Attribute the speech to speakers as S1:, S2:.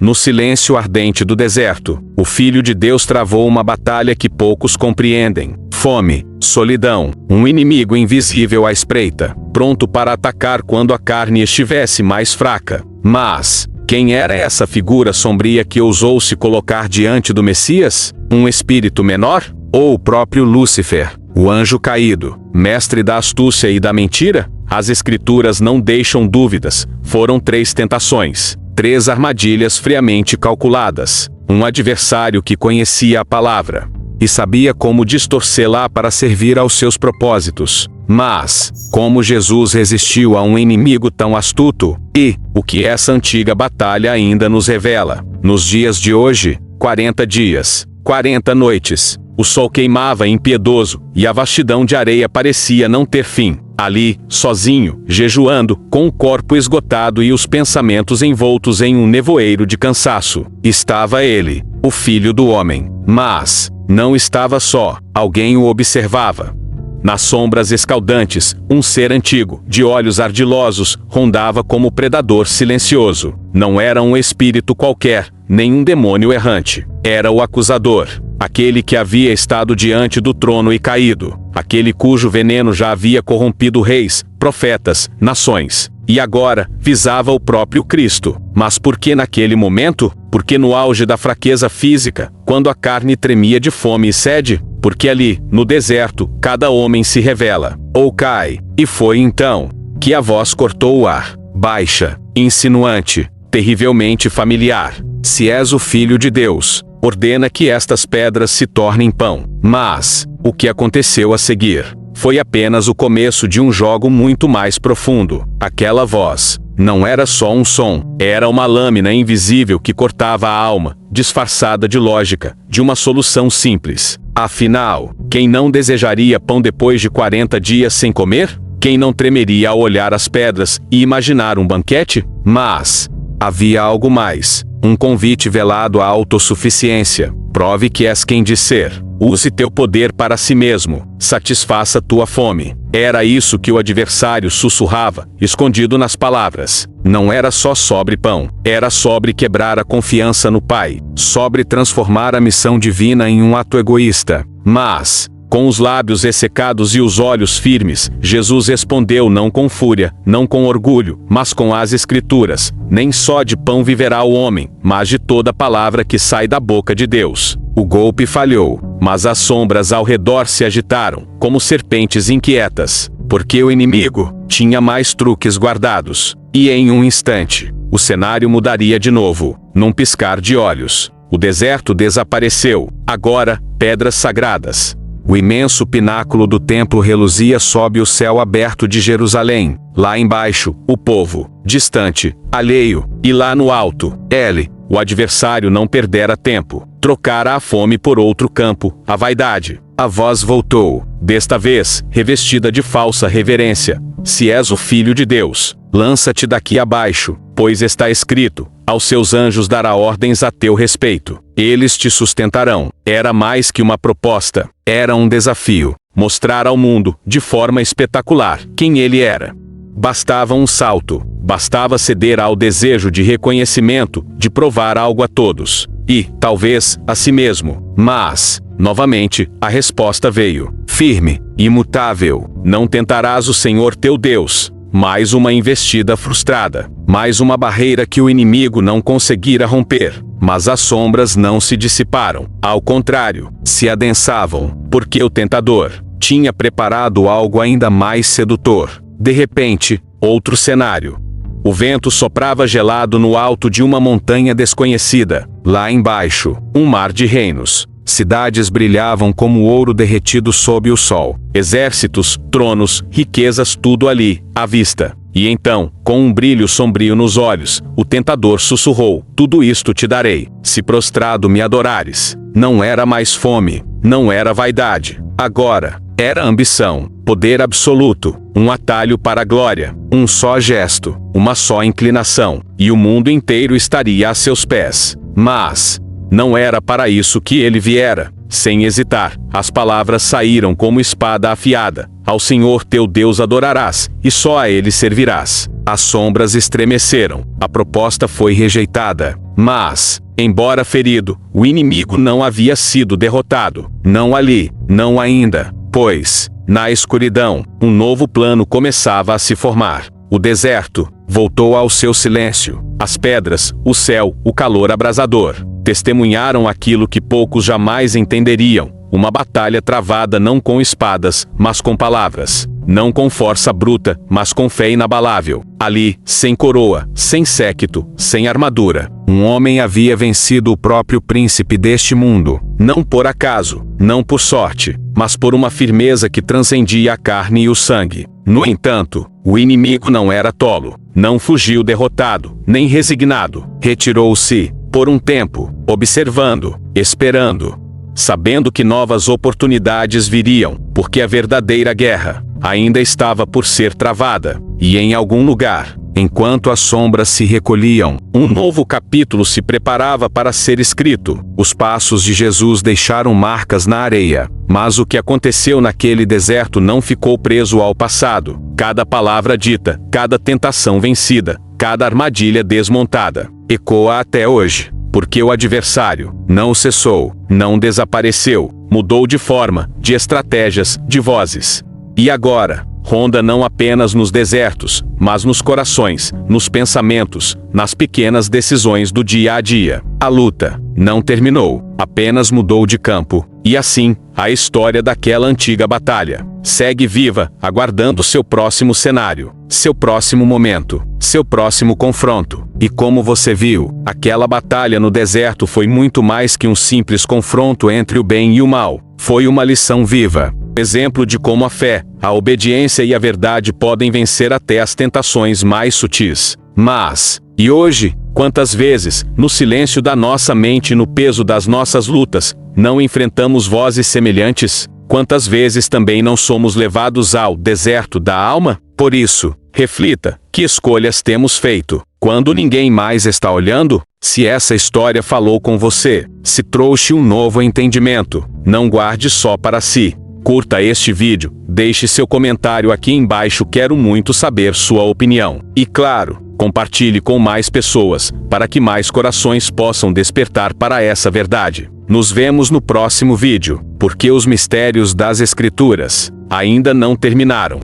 S1: No silêncio ardente do deserto, o Filho de Deus travou uma batalha que poucos compreendem. Fome, solidão, um inimigo invisível à espreita, pronto para atacar quando a carne estivesse mais fraca. Mas quem era essa figura sombria que ousou se colocar diante do Messias? Um espírito menor? Ou o próprio Lúcifer, o anjo caído, mestre da astúcia e da mentira? As Escrituras não deixam dúvidas. Foram 3 tentações, 3 armadilhas friamente calculadas. Um adversário que conhecia a palavra e sabia como distorcê-la para servir aos seus propósitos. Mas como Jesus resistiu a um inimigo tão astuto? E o que essa antiga batalha ainda nos revela? Nos dias de hoje, 40 dias, 40 noites, o sol queimava impiedoso e a vastidão de areia parecia não ter fim. Ali, sozinho, jejuando, com o corpo esgotado e os pensamentos envoltos em um nevoeiro de cansaço, estava ele, o Filho do Homem. Mas não estava só, alguém o observava. Nas sombras escaldantes, um ser antigo, de olhos ardilosos, rondava como predador silencioso. Não era um espírito qualquer, nem um demônio errante. Era o acusador, aquele que havia estado diante do trono e caído, aquele cujo veneno já havia corrompido reis, profetas, nações. E agora visava o próprio Cristo. Mas por que naquele momento? Porque no auge da fraqueza física, quando a carne tremia de fome e sede? Porque ali, no deserto, cada homem se revela, ou cai. E foi então que a voz cortou o ar, baixa, insinuante, terrivelmente familiar. Se és o Filho de Deus, ordena que estas pedras se tornem pão. Mas o que aconteceu a seguir foi apenas o começo de um jogo muito mais profundo. Aquela voz não era só um som, era uma lâmina invisível que cortava a alma, disfarçada de lógica, de uma solução simples. Afinal, quem não desejaria pão depois de 40 dias sem comer? Quem não tremeria ao olhar as pedras e imaginar um banquete? Mas havia algo mais, um convite velado à autossuficiência. Prove que és quem diz ser. Use teu poder para si mesmo. Satisfaça tua fome. Era isso que o adversário sussurrava, escondido nas palavras. Não era só sobre pão. Era sobre quebrar a confiança no Pai. Sobre transformar a missão divina em um ato egoísta. Mas com os lábios ressecados e os olhos firmes, Jesus respondeu não com fúria, não com orgulho, mas com as Escrituras. Nem só de pão viverá o homem, mas de toda palavra que sai da boca de Deus. O golpe falhou, mas as sombras ao redor se agitaram, como serpentes inquietas, porque o inimigo tinha mais truques guardados. E em um instante, o cenário mudaria de novo, num piscar de olhos. O deserto desapareceu, agora, pedras sagradas. O imenso pináculo do templo reluzia sob o céu aberto de Jerusalém. Lá embaixo, o povo, distante, alheio, e lá no alto, ele, o adversário não perdera tempo. Trocara a fome por outro campo, a vaidade. A voz voltou, desta vez, revestida de falsa reverência. Se és o Filho de Deus, lança-te daqui abaixo, pois está escrito, aos seus anjos dará ordens a teu respeito. Eles te sustentarão. Era mais que uma proposta, era um desafio. Mostrar ao mundo, de forma espetacular, quem ele era. Bastava um salto, bastava ceder ao desejo de reconhecimento, de provar algo a todos. E, talvez, a si mesmo. Mas, novamente, a resposta veio. Firme, imutável. Não tentarás o Senhor teu Deus. Mais uma investida frustrada. Mais uma barreira que o inimigo não conseguira romper. Mas as sombras não se dissiparam. Ao contrário, se adensavam. Porque o tentador tinha preparado algo ainda mais sedutor. De repente, outro cenário. O vento soprava gelado no alto de uma montanha desconhecida. Lá embaixo, um mar de reinos. Cidades brilhavam como ouro derretido sob o sol. Exércitos, tronos, riquezas, tudo ali, à vista. E então, com um brilho sombrio nos olhos, o tentador sussurrou: tudo isto te darei, se prostrado me adorares. Não era mais fome, não era vaidade. Agora, era ambição, poder absoluto, um atalho para a glória, um só gesto, uma só inclinação, e o mundo inteiro estaria a seus pés. Mas não era para isso que ele viera. Sem hesitar, as palavras saíram como espada afiada. Ao Senhor teu Deus adorarás, e só a ele servirás. As sombras estremeceram. A proposta foi rejeitada. Mas, embora ferido, o inimigo não havia sido derrotado. Não ali, não ainda, pois, na escuridão, um novo plano começava a se formar. O deserto voltou ao seu silêncio. As pedras, o céu, o calor abrasador, testemunharam aquilo que poucos jamais entenderiam. Uma batalha travada não com espadas, mas com palavras. Não com força bruta, mas com fé inabalável. Ali, sem coroa, sem séquito, sem armadura, um homem havia vencido o próprio príncipe deste mundo. Não por acaso, não por sorte, mas por uma firmeza que transcendia a carne e o sangue. No entanto, o inimigo não era tolo. Não fugiu derrotado, nem resignado. Retirou-se, por um tempo, observando, esperando, sabendo que novas oportunidades viriam, porque a verdadeira guerra ainda estava por ser travada, e em algum lugar, enquanto as sombras se recolhiam, um novo capítulo se preparava para ser escrito. Os passos de Jesus deixaram marcas na areia, mas o que aconteceu naquele deserto não ficou preso ao passado. Cada palavra dita, cada tentação vencida, cada armadilha desmontada, ecoa até hoje. Porque o adversário não cessou, não desapareceu, mudou de forma, de estratégias, de vozes. E agora, ronda não apenas nos desertos, mas nos corações, nos pensamentos, nas pequenas decisões do dia a dia. A luta não terminou, apenas mudou de campo. E assim, a história daquela antiga batalha segue viva, aguardando seu próximo cenário, seu próximo momento, seu próximo confronto. E como você viu, aquela batalha no deserto foi muito mais que um simples confronto entre o bem e o mal. Foi uma lição viva. Exemplo de como a fé, a obediência e a verdade podem vencer até as tentações mais sutis. Mas, e hoje, quantas vezes, no silêncio da nossa mente e no peso das nossas lutas, não enfrentamos vozes semelhantes? Quantas vezes também não somos levados ao deserto da alma? Por isso, reflita, que escolhas temos feito? Quando ninguém mais está olhando? Se essa história falou com você, se trouxe um novo entendimento, não guarde só para si. Curta este vídeo, deixe seu comentário aqui embaixo, quero muito saber sua opinião. E claro, compartilhe com mais pessoas, para que mais corações possam despertar para essa verdade. Nos vemos no próximo vídeo, porque os mistérios das Escrituras ainda não terminaram.